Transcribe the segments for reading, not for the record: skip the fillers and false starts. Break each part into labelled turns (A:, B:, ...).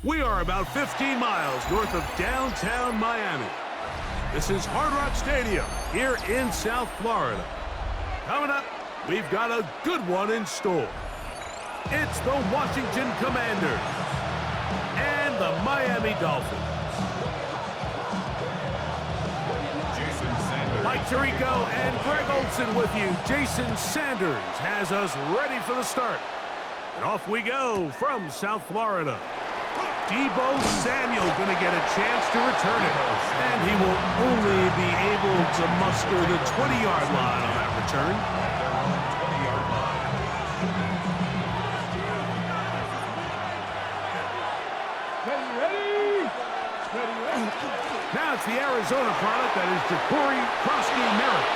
A: We are about 15 miles north of downtown Miami. This is Hard Rock Stadium here in South Florida. Coming up, we've got a good one in store. It's the Washington Commanders and the Miami Dolphins. Mike Tirico and Greg Olson with you. Jason Sanders has us ready for the start. And off we go from South Florida. Deebo Samuel going to get a chance to return it. And he will only be able to muster the 20-yard line on that return. Now it's the Arizona product, that is Ja'Cory Krosky-Merritt.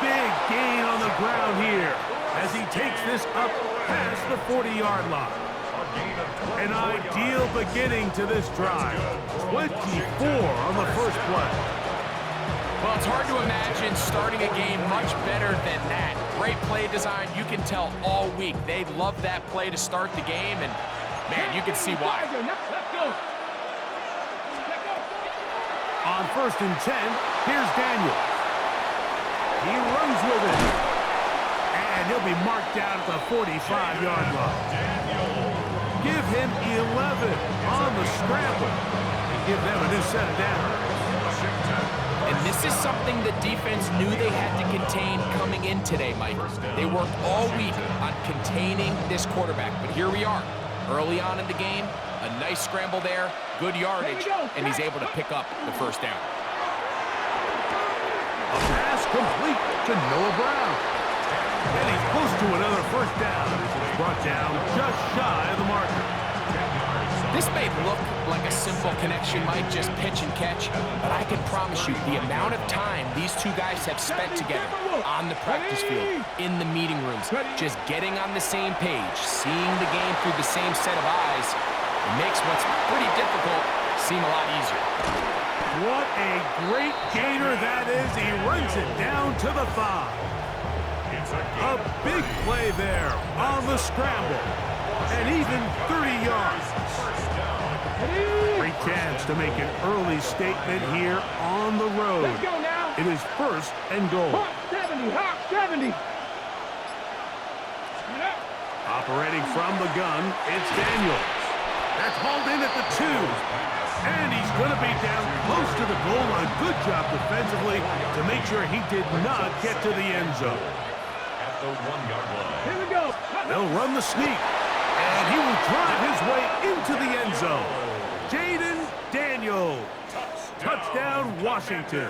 A: Big gain on the ground here as he takes this up past the 40-yard line. An ideal beginning to this drive. 24 on the first play.
B: Well, it's hard to imagine starting a game much better than that. Great play design. You can tell all week they love that play to start the game, and, man, you can see why.
A: On 1st and 10, here's Daniels. He runs with it. And he'll be marked down at the 45-yard line. Give him 11 on the scramble and give them a new set of downs.
B: And this is something the defense knew they had to contain coming in today, Mike. They worked all week on containing this quarterback, but here we are. Early on in the game, a nice scramble there, good yardage, and he's able to pick up the first down.
A: A pass complete to Noah Brown. And he's close to another first down as it's brought down just shy of the marker.
B: This may look like a simple connection, Mike, just pitch and catch, but I can promise you the amount of time these two guys have spent together on the practice field, in the meeting rooms, just getting on the same page, seeing the game through the same set of eyes, it makes what's pretty difficult seem a lot easier.
A: What a great gainer that is. He runs it down to the 5. A big play there on the scramble. And even 30 yards. Great chance to make an early statement here on the road.
C: Let's go now.
A: It is 1st and goal.
C: Hawk 70.
A: Operating from the gun, it's Daniels. That's hauled in at the 2. And he's going to be down close to the goal. A good job defensively to make sure he did not get to the end zone.
D: At the 1-yard line.
C: Here we go.
A: They'll run the sneak. And he will drive his way into the end zone. Jaden Daniels. Touchdown, Washington.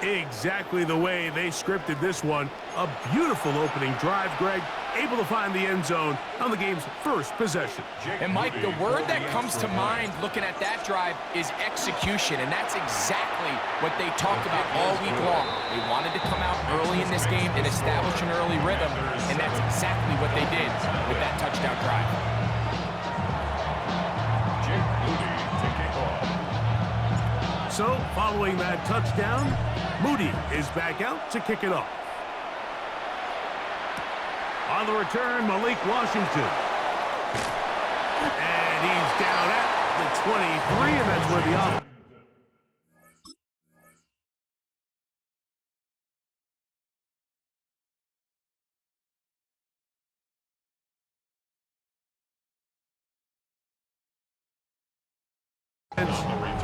A: Exactly the way they scripted this one. A beautiful opening drive, Greg. Able to find the end zone on the game's first possession.
B: And, Mike, the word that comes to mind looking at that drive is execution, and that's exactly what they talked about all week long. They wanted to come out early in this game and establish an early rhythm, and that's exactly what they did with that touchdown drive.
A: So, following that touchdown, Moody is back out to kick it off. On the return, Malik Washington. And he's down at the 23, and that's where the offense.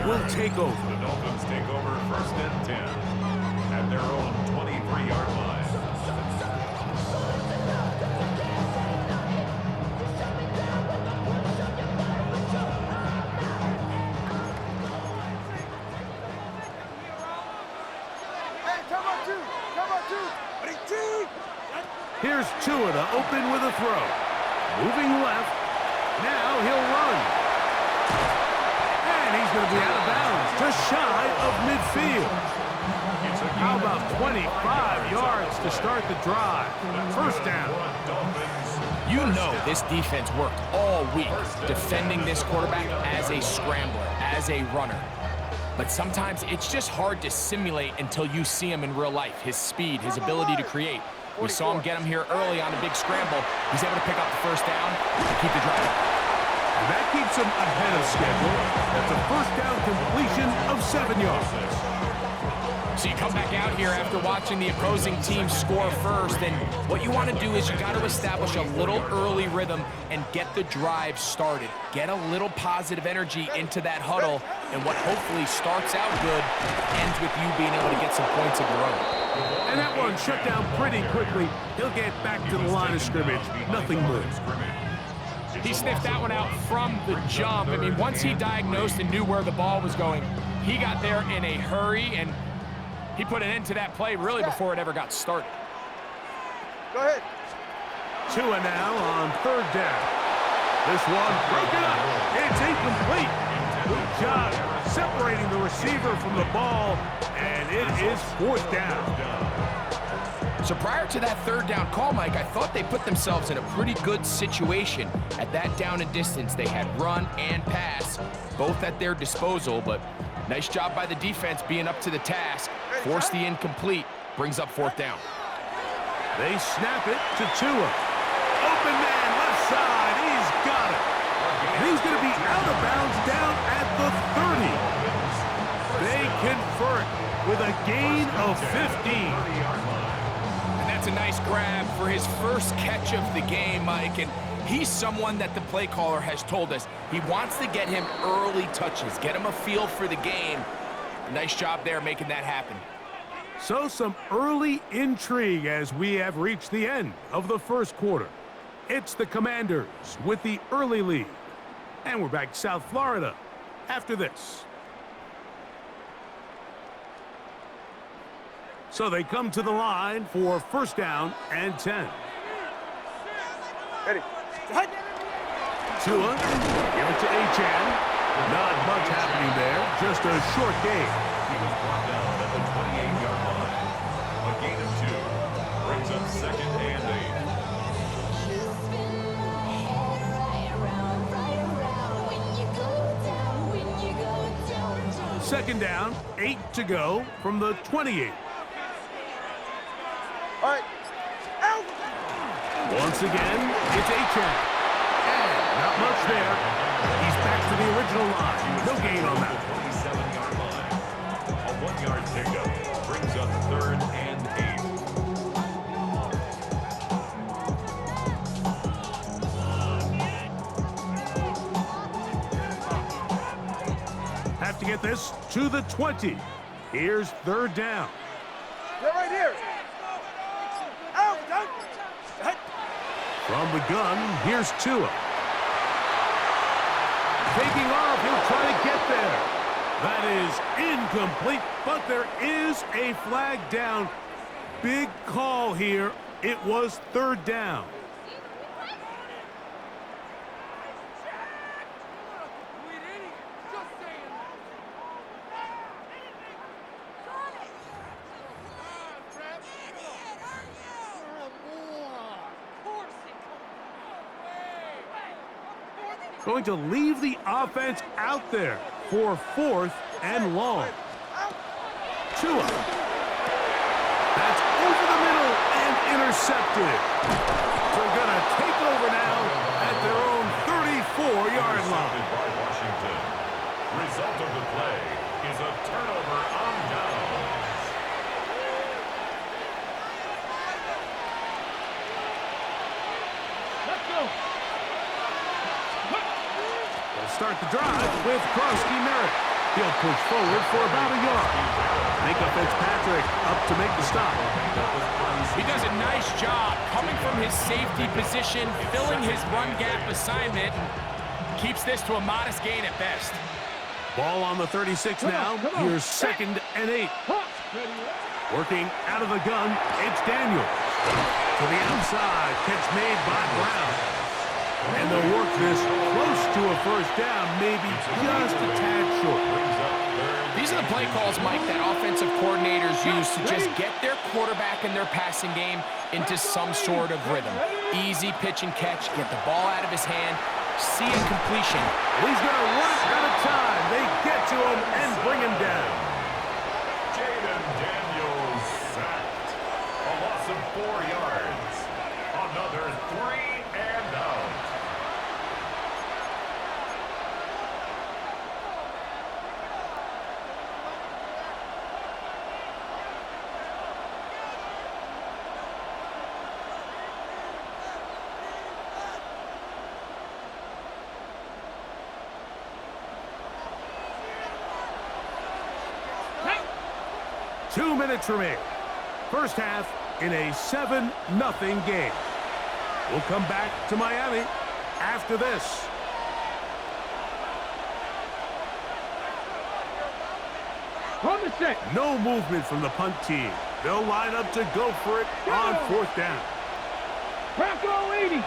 A: Will take over.
D: The Dolphins take over 1st and 10 at their own 23-yard line.
A: Here's Tua to open with a throw. Moving left. Now he'll run. And he's going to be out of bounds, just shy of midfield. How about 25 yards to start the drive? First down.
B: You know this defense worked all week defending this quarterback as a scrambler, as a runner. But sometimes it's just hard to simulate until you see him in real life, his speed, his ability to create. We saw him get him here early on a big scramble. He's able to pick up the first down and keep the drive.
A: And that keeps him ahead of schedule. That's a first down completion of 7 yards.
B: So you come back out here after watching the opposing team score first, and what you want to do is you got to establish a little early rhythm and get the drive started. Get a little positive energy into that huddle, and what hopefully starts out good ends with you being able to get some points of your own.
A: And that one shut down pretty quickly. He'll get back to the line of scrimmage. Nothing more.
B: He sniffed that one out from the jump. I mean, once he diagnosed and knew where the ball was going, he got there in a hurry, and he put an end to that play really before it ever got started.
C: Go ahead.
A: Tua now on third down. This one broken up. It's incomplete. Good job separating the receiver from the ball, and it is fourth down.
B: So prior to that third down call, Mike, I thought they put themselves in a pretty good situation. At that down and distance, they had run and pass, both at their disposal, but nice job by the defense being up to the task. Force the incomplete, brings up fourth down.
A: They snap it to Tua. Open man, left side, he's got it. And he's going to be out of bounds down at the 30. They convert with a gain of 15.
B: A nice grab for his first catch of the game, Mike, and he's someone that the play caller has told us he wants to get him early touches, get him a feel for the game. Nice job there making that happen.
A: So some early intrigue as we have reached the end of the first quarter. It's the Commanders with the early lead. And we're back to South Florida after this. So they come to the line for first down and 10.
C: Ready.
A: Tua, give it to Achane. Not much happening there, just a short gain.
D: He was brought down at the 28-yard line. A gain of 2 brings up second and
A: 8. Second down, 8 to go from the 28.
C: All right. Out.
A: Once again, it's Achane. And not much there. He's back to the original line. No gain on that.
D: 27-yard line. A 1-yard pickup brings up third and
A: 8. Have to get this to the 20. Here's third down.
C: They're right here. Out. Out.
A: From the gun, here's Tua. Taking off, he'll try to get there. That is incomplete, but there is a flag down. Big call here. It was third down. Going to leave the offense out there for fourth and long. Tua. That's over the middle and intercepted. They're going to take over now at their own 34-yard line.
D: By Washington. Result of the play is a turnover on downs.
C: Let's go.
A: Start the drive with Krosky Merritt. He'll push forward for about a yard. Micah Fitzpatrick up to make the stop.
B: He does a nice job coming from his safety position, filling his run gap assignment, and keeps this to a modest gain at best.
A: Ball on the 36 now. Here's second and 8. Working out of the gun, it's Daniels. To the outside, catch made by Brown. And they'll work this close to a first down, maybe just a tad short.
B: These are the play calls, Mike, that offensive coordinators use to just get their quarterback and their passing game into some sort of rhythm. Easy pitch and catch, get the ball out of his hand, see a completion.
A: He's going to run out of time. They get to him and bring him down.
D: Jaden Daniels sacked. A loss of 4 yards.
A: 2 minutes remain. First half in a 7-0 game. We'll come back to Miami after this. No movement from the punt team. They'll line up to go for it on fourth down.
E: Bronco 80.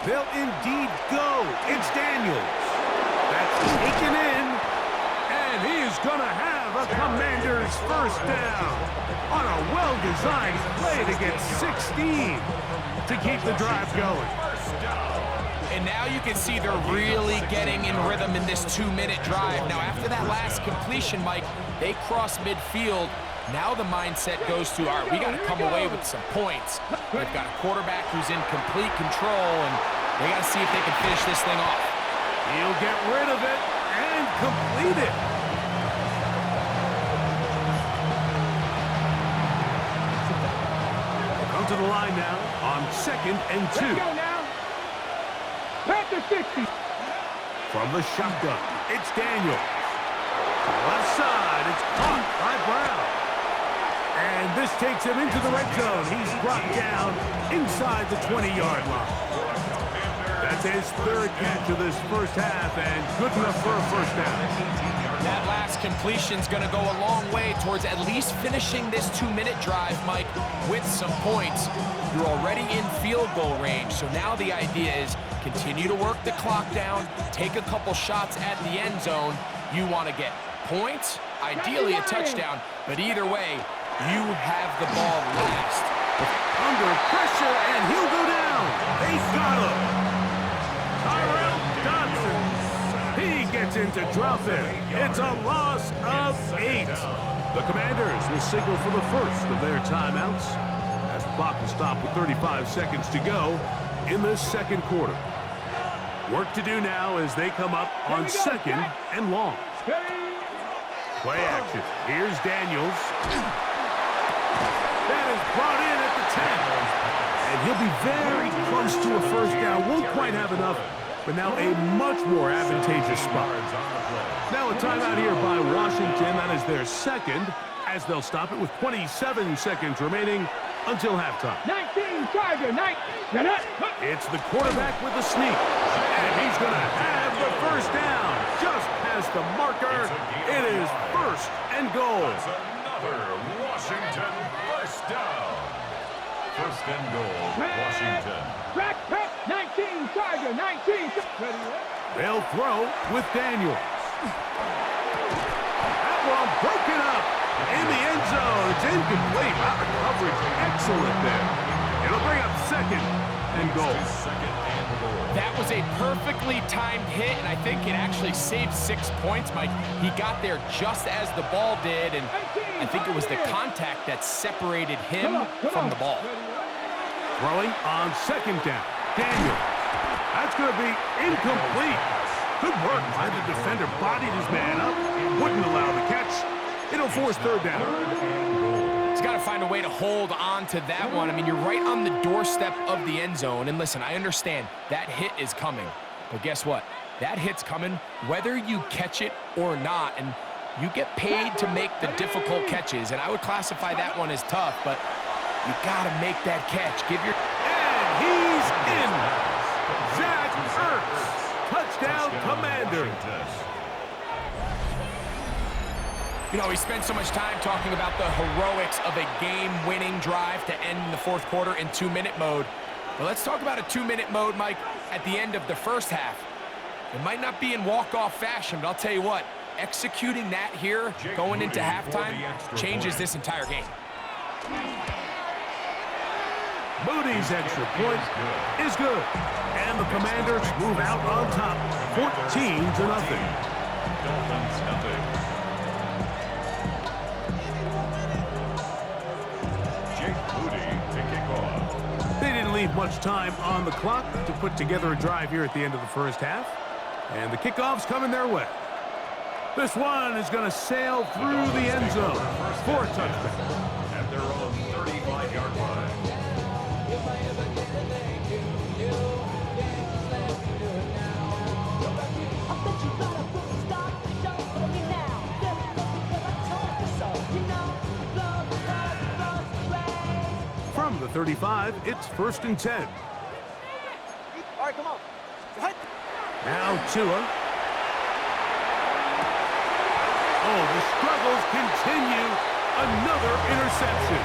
A: They'll indeed go. It's Daniels. That's taken in. And he is going to have a Commander's first down on a well-designed play to get 16 to keep the drive going.
B: And now you can see they're really getting in rhythm in this 2-minute drive. Now, after that last completion, Mike, they cross midfield. Now the mindset goes to, all right, we got to come away with some points. They've got a quarterback who's in complete control, and they got to see if they can finish this thing off.
A: He'll get rid of it and complete it. They'll come to the line now on 2nd and 2.
E: Let's go now. Panther 60.
A: From the shotgun, it's Daniels. To the left side, it's caught by Brown. And this takes him into the red zone. He's brought down inside the 20-yard line. That's his third catch of this first half, and good enough for a first down.
B: That last completion's going to go a long way towards at least finishing this 2-minute drive, Mike, with some points. You're already in field goal range, so now the idea is continue to work the clock down, take a couple shots at the end zone. You want to get points, ideally a touchdown, but either way, you have the ball last.
A: Under pressure, and he'll go down. They got him. Tyrell Dodson. He gets into drop it. It's a loss of 8. The Commanders will signal for the first of their timeouts as the clock will stop with 35 seconds to go in this second quarter. Work to do now as they come up on 2nd and long. Play action. Here's Daniels. That is brought in at the 10. And he'll be very close to a first down. Won't quite have enough, but now a much more advantageous spot. Now a timeout here by Washington. That is their second, as they'll stop it with 27 seconds remaining until halftime.
E: 19, Tiger, 19.
A: It's the quarterback with the sneak. And he's going to have the first down. Just past the marker. It is 1st and goal.
D: Another Washington first down. 1st and goal, Washington.
E: Track, 19, Tiger, 19.
A: They'll throw with Daniels. That one broken up in the end zone. It's incomplete. Out of coverage. Excellent there. It'll bring up 2nd and goal.
D: 2nd and goal.
B: That was a perfectly timed hit, and I think it actually saved 6 points, Mike. He got there just as the ball did, and I think it was the contact that separated him from the ball.
A: Throwing on 2nd down. Daniels. That's going to be incomplete. Good work by the defender. Bodied his man up. Wouldn't allow the catch. It'll force 3rd down.
B: He's got to find a way to hold on to that one. I mean, you're right on the doorstep of the end zone. And listen, I understand that hit is coming. But guess what? That hit's coming whether you catch it or not. And you get paid to make the difficult catches. And I would classify that one as tough, but you got to make that catch. Give your...
A: And he's in. Zach Ertz. Touchdown, Commanders.
B: You know, we spent so much time talking about the heroics of a game-winning drive to end the 4th quarter in 2-minute mode. But let's talk about a 2-minute mode, Mike, at the end of the first half. It might not be in walk-off fashion, but I'll tell you what, executing that here, going into halftime, changes this entire game.
A: Moody's extra point is good. And the Commanders move out on top, 14-0.
D: Dolphins nothing.
A: They didn't leave much time on the clock to put together a drive here at the end of the first half. And the kickoff's coming their way. This one is going to sail through the end zone for a touchdown.
D: At their own 35-yard line.
A: 35, it's 1st and 10.
C: All right, come on. Hut.
A: Now Tua. Oh, the struggles continue. Another interception.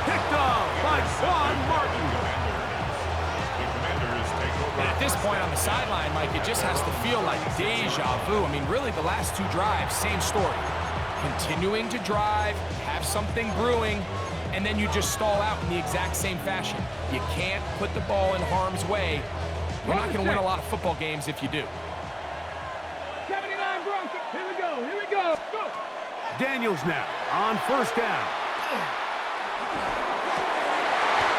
A: Picked off by Juan Martin.
B: And at this point on the sideline, Mike, it just has to feel like deja vu. I mean, really, the last two drives, same story. Continuing to drive, have something brewing, and then you just stall out in the exact same fashion. You can't put the ball in harm's way. You're not going to win a lot of football games if you do.
E: 79 Broncos. Here we go. Here we go. Go.
A: Daniels now on 1st down.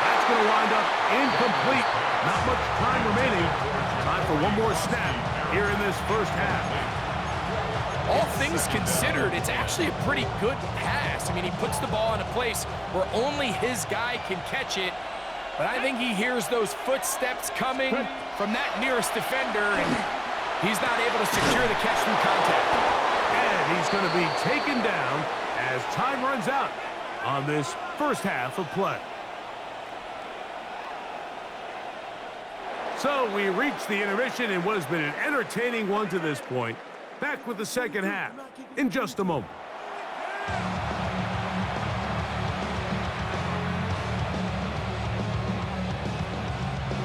A: That's going to wind up incomplete. Not much time remaining. Time for one more snap here in this 1st half.
B: All things considered, it's actually a pretty good pass. I mean, he puts the ball in a place where only his guy can catch it. But I think he hears those footsteps coming from that nearest defender, and he's not able to secure the catch through contact.
A: And he's going to be taken down as time runs out on this 1st half of play. So we reached the intermission in what has been an entertaining one to this point. Back with the 2nd half in just a moment.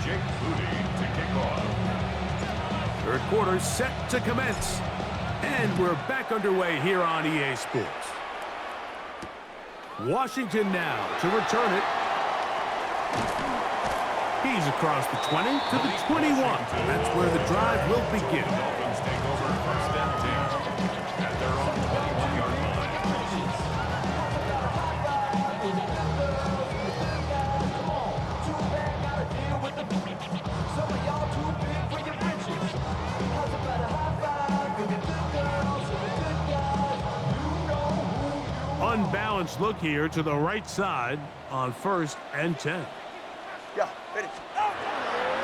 D: Jake Booty to kick off.
A: 3rd quarter set to commence. And we're back underway here on EA Sports. Washington now to return it. He's across the 20 to the 21. That's where the drive will begin.
D: Dolphins take over 1st and 10 at their own 21-yard line.
A: Unbalanced look here to the right side on 1st and 10.
C: Yeah, finish.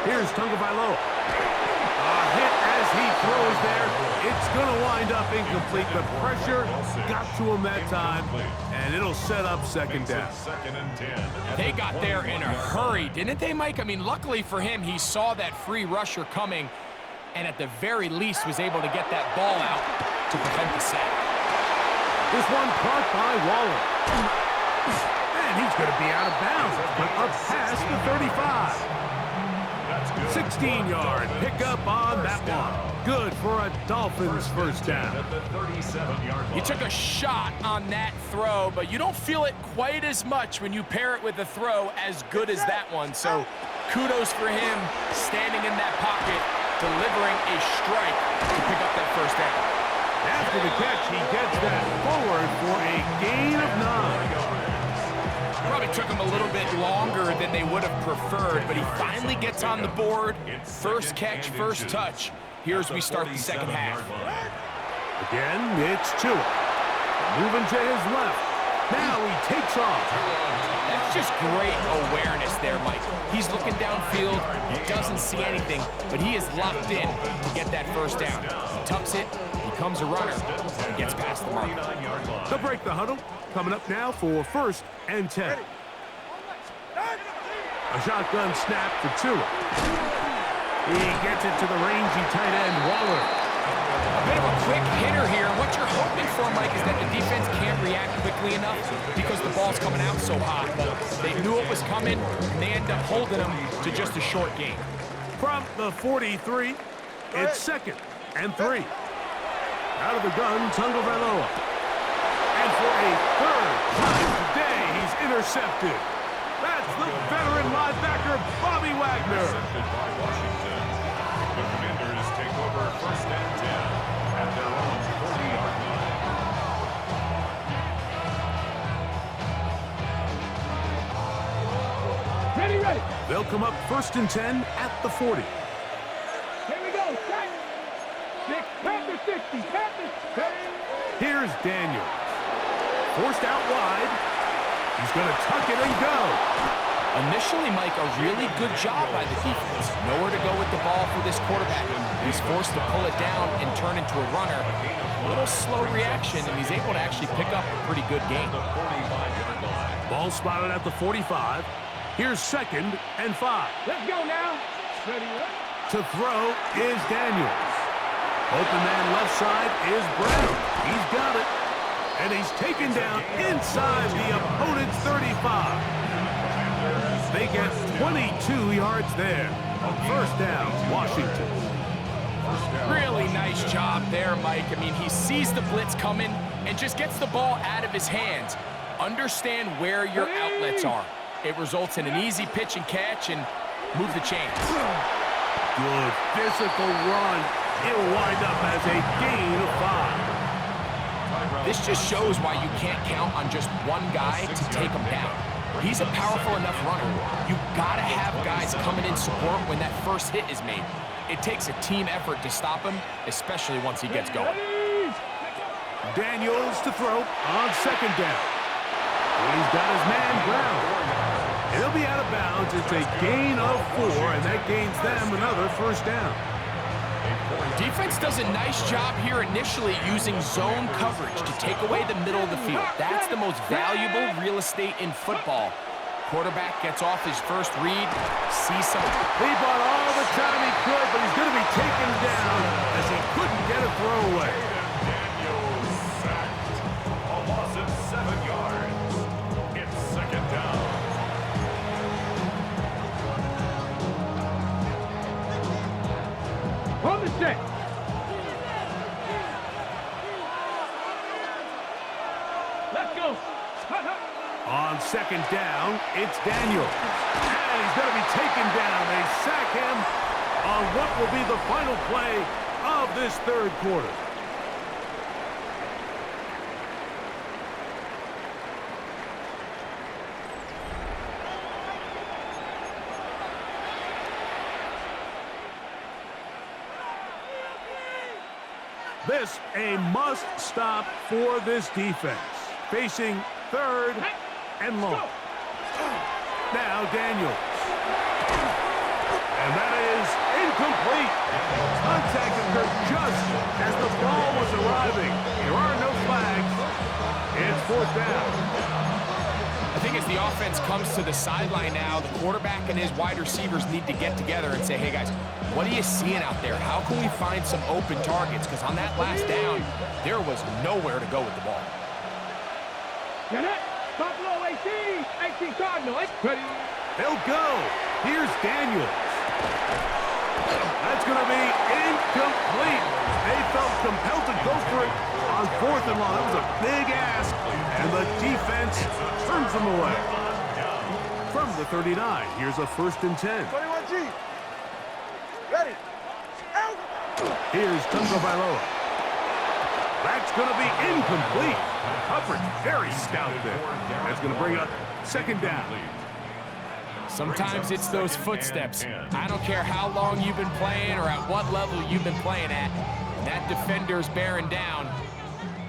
A: Here's Tagovailoa. A hit as he throws there. It's going to wind up incomplete. The pressure got to him that time, and it'll set up 2nd down.
D: 2nd and 10.
B: They got there in a hurry, didn't they, Mike? I mean, luckily for him, he saw that free rusher coming, and at the very least was able to get that ball out to prevent the sack.
A: This one caught by Waller. And he's going to be out of bounds, but up past the 35. 16-yard pickup on that one. Good for a Dolphins 1st down.
D: At the 37-yard line.
B: He took a shot on that throw, but you don't feel it quite as much when you pair it with a throw as good as that one. So kudos for him standing in that pocket, delivering a strike to pick up that 1st down.
A: After the catch, he gets that forward for a gain of 9.
B: Probably took him a little bit longer than they would have preferred, but he finally gets on the board. 1st catch, 1st touch. Here's we start the 2nd half.
A: Again, it's Tua. Moving to his left. Now he takes off.
B: That's just great awareness there, Mike. He's looking downfield. He doesn't see anything, but he is locked in to get that 1st down. He tucks it, becomes a runner, and gets past the mark.
A: They'll break the huddle. Coming up now for 1st and 10. A shotgun snap for Tua. He gets it to the rangy tight end, Waller.
B: A bit of a quick hitter here. What you're hoping for, Mike, is that the defense can't react quickly enough because the ball's coming out so hot. But they knew it was coming, and they end up holding them to just a short gain.
A: From the 43, it's 2nd and 3. Out of the gun, Tagovailoa. And for a 3rd time today, he's intercepted. That's the veteran linebacker, Bobby Wagner.
D: Intercepted by Washington. The Commanders take over 1st and 10 at their own 40-yard line.
E: Ready, ready.
A: They'll come up 1st and 10 at the 40.
E: Here we go. Set. 6. Panther 60. Panther.
A: Here's Daniels. Forced out wide. He's going to tuck it and go.
B: Initially, Mike, a really good job by the defense. Nowhere to go with the ball for this quarterback. He's forced to pull it down and turn into a runner. A little slow reaction, and he's able to actually pick up a pretty good game.
A: Ball spotted at the 45. Here's 2nd and 5.
E: Let's go now. Ready,
A: To throw is Daniels. Open man left side is Brown. He's got it. And he's taken down inside the opponent's 35. They get 22 yards there. First down, Washington.
B: Really nice job there, Mike. I mean, he sees the blitz coming and just gets the ball out of his hands. Understand where your outlets are. It results in an easy pitch and catch and move the chains.
A: Good physical run. It'll wind up as a gain of 5.
B: This just shows why you can't count on just one guy to take him down. He's a powerful enough runner. You gotta have guys coming in support when that first hit is made. It takes a team effort to stop him, especially once he gets going.
A: Daniels to throw on 2nd down. He's got his man Brown. He'll be out of bounds. It's a gain of 4, and that gains them another first down.
B: Defense does a nice job here initially using zone coverage to take away the middle of the field. That's the most valuable real estate in football. Quarterback gets off his first read, sees something.
A: He bought all the time he could, but he's going to be taken down as he couldn't get a throwaway.
D: Daniels sacked. A loss of 7 yards. It's 2nd down.
E: On the set. Let's go. Hut, hut.
A: On 2nd down, it's Daniels. And he's going to be taken down. They sack him on what will be the final play of this 3rd quarter. This a must-stop for this defense. Facing 3rd and long. Now Daniels. And that is incomplete. Contact occurred just as the ball was arriving. There are no flags. It's 4th down.
B: I think as the offense comes to the sideline now, the quarterback and his wide receivers need to get together and say, hey guys, what are you seeing out there? How can we find some open targets? Because on that last down, there was nowhere to go with the ball.
E: Get it. Buffalo 18 Cardinal. Ready.
A: They'll go. Here's Daniels. That's going to be incomplete. They felt compelled to go for it on 4th and long. That was a big ask, and the defense turns them away. From the 39, here's a 1st and 10.
C: 21G. Ready. Out.
A: Here's Tungo Bailoa. That's going to be incomplete. Coverage very stout there. That's going to bring up 2nd down.
B: Sometimes it's those footsteps. I don't care how long you've been playing or at what level you've been playing at. When that defender's bearing down,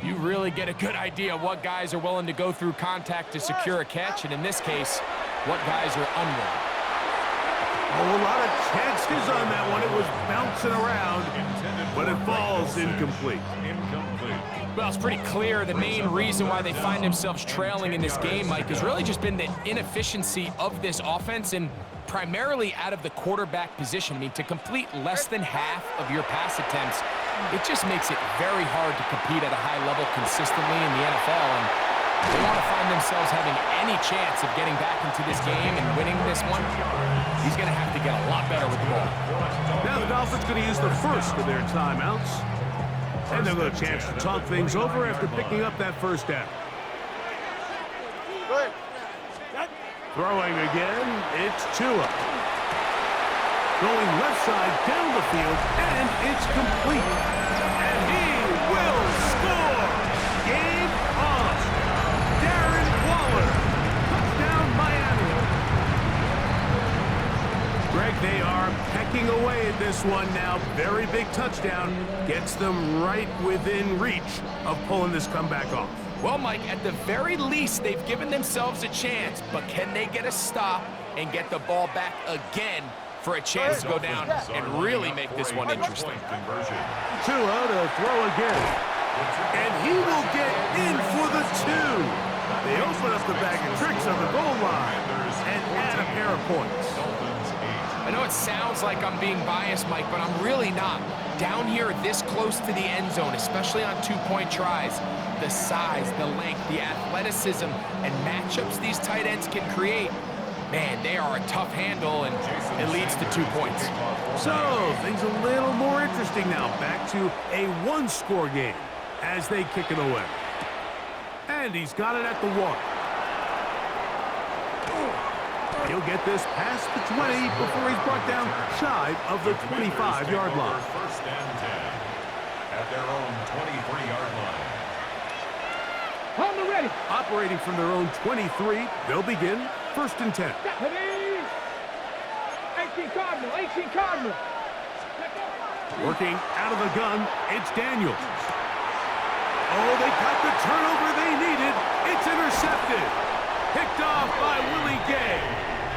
B: you really get a good idea what guys are willing to go through contact to secure a catch, and in this case, what guys are unwilling.
A: Oh, a lot of chances on that one. It was bouncing around, but it falls incomplete.
B: Well, it's pretty clear the main reason why they find themselves trailing in this game, Mike, has really just been the inefficiency of this offense and primarily out of the quarterback position. I mean, to complete less than half of your pass attempts, it just makes it very hard to compete at a high level consistently in the NFL. And they want to find themselves having any chance of getting back into this game and winning this one. He's going to have to get a lot better with the ball.
A: Now the Dolphins going to use the first of their timeouts. And they'll get a chance to talk things over after picking up that 1st down.
C: Good.
A: Throwing again, it's Tua. Going left side down the field, and it's complete. And he will score! Game on! Darren Waller! Touchdown, Miami! Greg, they are pecking away at this one now. Very big touchdown. Gets them right within reach of pulling this comeback off.
B: Well, Mike, at the very least, they've given themselves a chance, but can they get a stop and get the ball back again for a chance to go down and really make this one interesting?
A: Tua to throw again. And he will get in for the 2. They open up the bag of tricks on the goal line and add a pair share of points.
B: I know it sounds like I'm being biased, Mike, but I'm really not. Down here this close to the end zone, especially on two-point tries, the size, the length, the athleticism, and matchups these tight ends can create, man, they are a tough handle, and it leads to 2 points.
A: So, things a little more interesting now. Back to a one-score game as they kick it away. And he's got it at the 1. He'll get this past the 20 before he's brought down shy of the 25-yard line.
D: First and 10 at their own 23-yard line.
E: On the ready.
A: Operating from their own 23, they'll begin first and 10.
E: 18 Cardinal, 18 Cardinal.
A: Working out of the gun, it's Daniels. Oh, they got the turnover they needed. It's intercepted. Picked off by Willie Gay.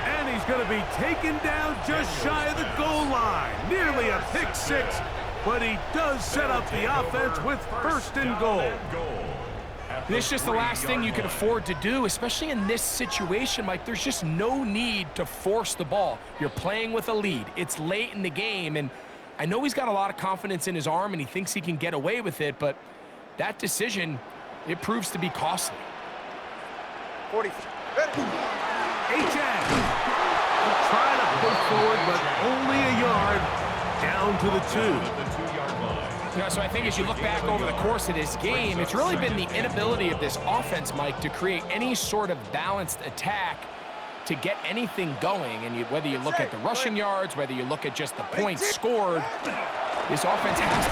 A: And he's going to be taken down just shy of the goal line. Nearly a pick six, but he does set up the offense with first and goal.
B: And it's just the last thing you can afford to do, especially in this situation, Mike. There's just no need to force the ball. You're playing with a lead. It's late in the game, and I know he's got a lot of confidence in his arm, and he thinks he can get away with it, but that decision, it proves to be costly.
C: 40. Ready.
A: H.A. Trying to push forward, but only a yard down to the 2.
B: Yeah, so I think as you look back over the course of this game, it's really been the inability of this offense, Mike, to create any sort of balanced attack to get anything going. And whether you look at the rushing yards, whether you look at just the points scored, this offense has...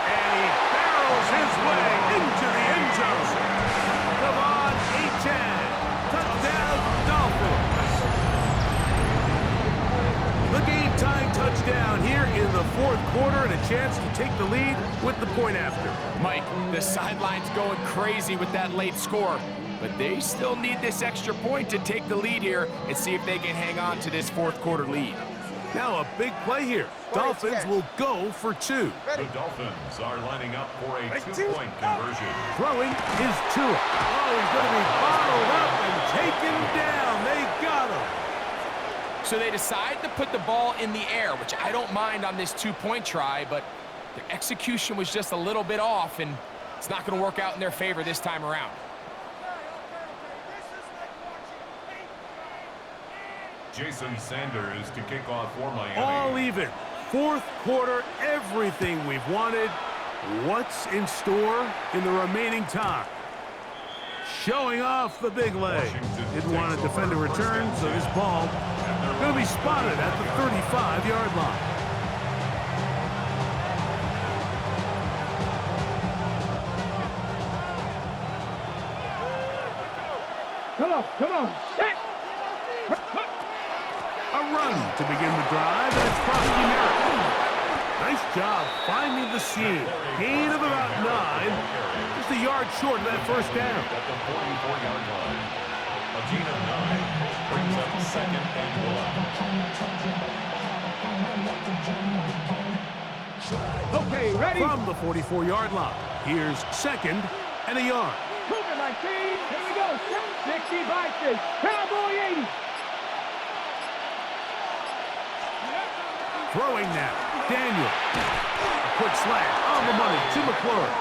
A: And he barrels his way into the end zone. Come on, H.A. Touchdown, Dolphins. The game-time touchdown here in the fourth quarter, and a chance to take the lead with the point after.
B: Mike, the sideline's going crazy with that late score, but they still need this extra point to take the lead here and see if they can hang on to this fourth quarter lead.
A: Now a big play here. Dolphins will go for 2.
D: The Dolphins are lining up for a 2-point conversion.
A: Throwing is Tua. Oh, he's going to be bottled up and taken down. They got him.
B: So they decide to put the ball in the air, which I don't mind on this 2-point try, but their execution was just a little bit off, and it's not going to work out in their favor this time around.
D: Jason Sanders to kick off for Miami.
A: All even. Fourth quarter, everything we've wanted. What's in store in the remaining time? Showing off the big leg. Didn't want to defend a return, so this ball going to be spotted at the 35-yard line.
E: Come on, set.
A: A run to begin the drive, and it's Frosty Merritt. Nice job finding the seam. Gain of about 9. Just a yard short of that first down.
D: At the 44-yard line. A gain of 9 brings up second and 1.
E: Okay, ready.
A: From the 44-yard line, here's second and a yard.
E: Move it, my team. Here we go. 60 Vikings. Cowboy 80.
A: Throwing now, Daniel. A quick slant on the money to McLaurin.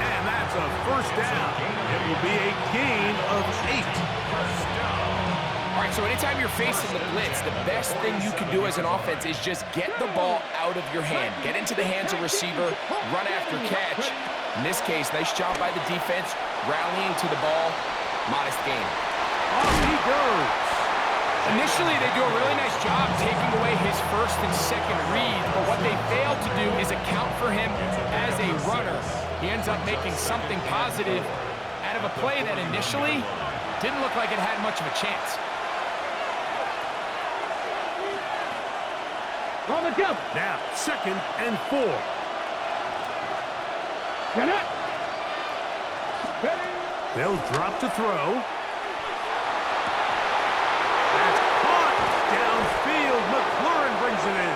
A: And that's a first down. It will be a gain of 8.
B: All right, so anytime you're facing the blitz, the best thing you can do as an offense is just get the ball out of your hand. Get into the hands of receiver, run after catch. In this case, nice job by the defense, rallying to the ball. Modest gain.
A: Off he goes.
B: Initially, they do a really nice job taking away his first and second read, but what they fail to do is account for him as a runner. He ends up making something positive out of a play that initially didn't look like it had much of a chance.
E: On the jump.
A: Now, second and 4.
E: Get up. Ready.
A: They'll drop to throw. That's caught downfield. McLaurin brings it in.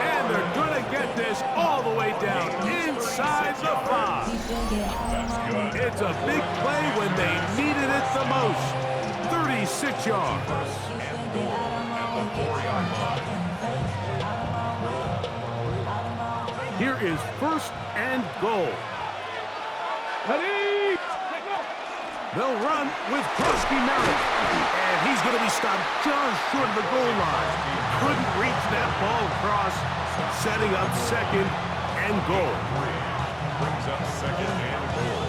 A: And they're going to get this all the way down inside the 5. It's a big play when they needed it the most. 36 yards.
D: at the 4-yard line.
A: Here is first and goal.
E: Ready?
A: They'll run with Krusky Merritt. And he's going to be stopped just short of the goal line. Couldn't reach that ball across, setting up second and goal.
D: Brings up second and goal.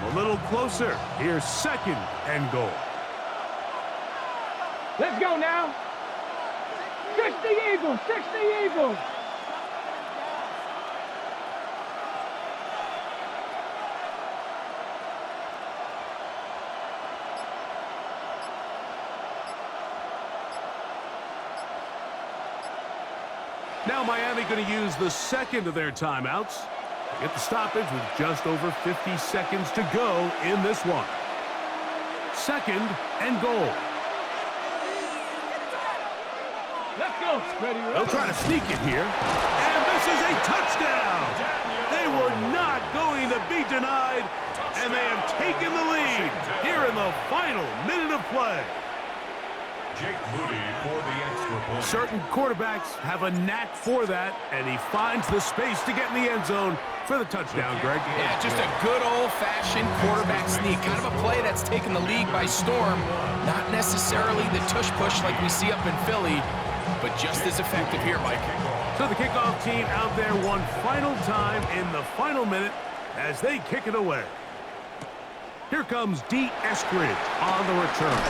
A: A little closer. Here's second and goal.
E: Let's go now. 60 Eagles, 60 Eagles.
A: Now Miami going to use the second of their timeouts to get the stoppage with just over 50 seconds to go in this one. Second and goal.
E: Let's go. Ready,
A: They'll try to sneak it here. And this is a touchdown. They were not going to be denied, and they have taken the lead here in the final minute of play.
D: Jake Moody for the extra point.
A: Certain quarterbacks have a knack for that, and he finds the space to get in the end zone for the touchdown, Greg.
B: Yeah, just a good old-fashioned quarterback sneak. Kind of a play that's taken the league by storm. Not necessarily the tush-push like we see up in Philly, but just as effective here, Mike.
A: So the kickoff team out there one final time in the final minute as they kick it away. Here comes D. Eskridge on the return.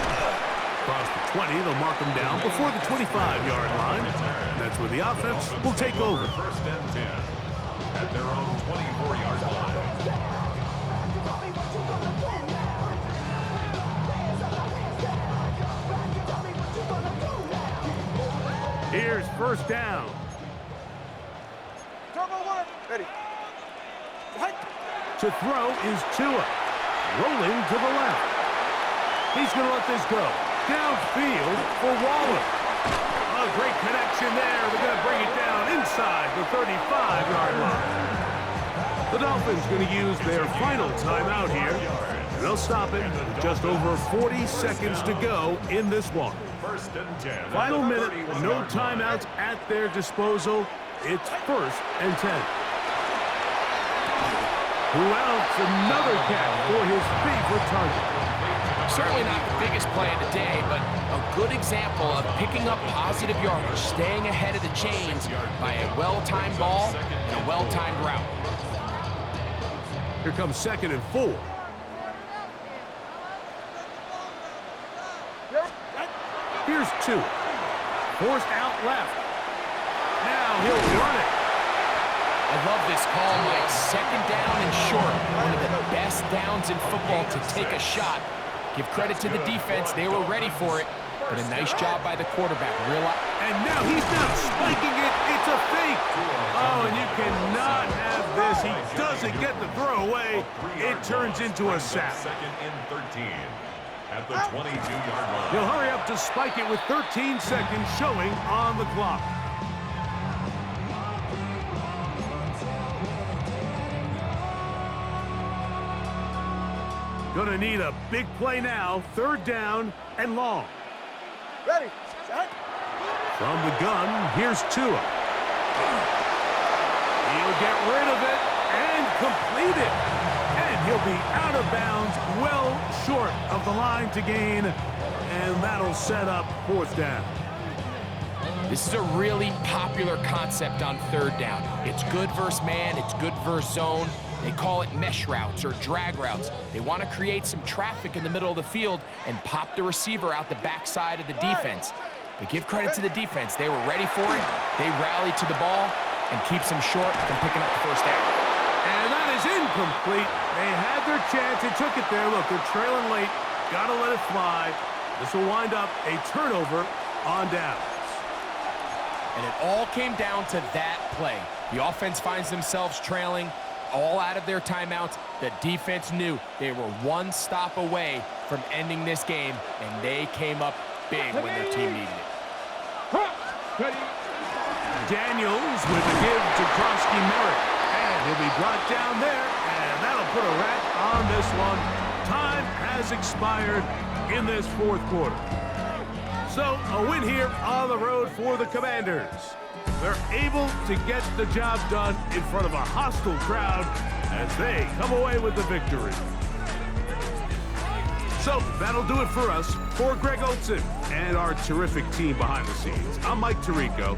A: Across the 20, they'll mark him down before the 25-yard line. And that's where the offense will take over.
D: First and 10 at their own 24-yard line.
A: Here's first down.
C: Turbo one. Ready.
A: To throw is Tua. Rolling to the left. He's going to let this go. Downfield for Waller. A great connection there. They're going to bring it down inside the 35-yard line. The Dolphins going to use their final timeout here. And they'll stop it with just over 40 seconds to go in this one.
D: First and 10.
A: Final minute, no timeouts at their disposal. It's first and 10. Who else? Another catch for his favorite target.
B: Certainly not the biggest play of the day, but a good example of picking up positive yardage, staying ahead of the chains by a well-timed ball and a well-timed route.
A: Here comes second and 4. Here's 2. Forced out left. Now he'll run it.
B: I love this call, Mike. Second down and short. One of the best downs in football to take a shot. Give credit to the defense. They were ready for it. But a nice job by the quarterback.
A: And now he's not spiking it. It's a fake. Oh, and you cannot have this. He doesn't get the throw away. It turns into a sack.
D: Second and 13 at the 22-yard line.
A: He'll hurry up to spike it with 13 seconds showing on the clock. Gonna need a big play now. Third down and long.
C: Ready. Set.
A: From the gun, here's Tua. He'll get rid of it and complete it. And he'll be out of bounds, well short of the line to gain. And that'll set up fourth down.
B: This is a really popular concept on third down. It's good versus man, it's good versus zone. They call it mesh routes or drag routes. They want to create some traffic in the middle of the field and pop the receiver out the backside of the defense. But give credit to the defense. They were ready for it. They rallied to the ball and keeps them short from picking up the first down.
A: And that is incomplete. They had their chance. They took it there. Look, they're trailing late. Got to let it fly. This will wind up a turnover on downs.
B: And it all came down to that play. The offense finds themselves trailing, all out of their timeouts. The defense knew they were one stop away from ending this game, and they came up big when their team needed it.
E: Ready.
A: Daniels with the give to Krusky Merritt. And he'll be brought down there, and that'll put a wrap on this one. Time has expired in this fourth quarter. So a win here on the road for the Commanders. They're able to get the job done in front of a hostile crowd as they come away with the victory. So that'll do it for us. For Greg Olson and our terrific team behind the scenes, I'm Mike Tirico.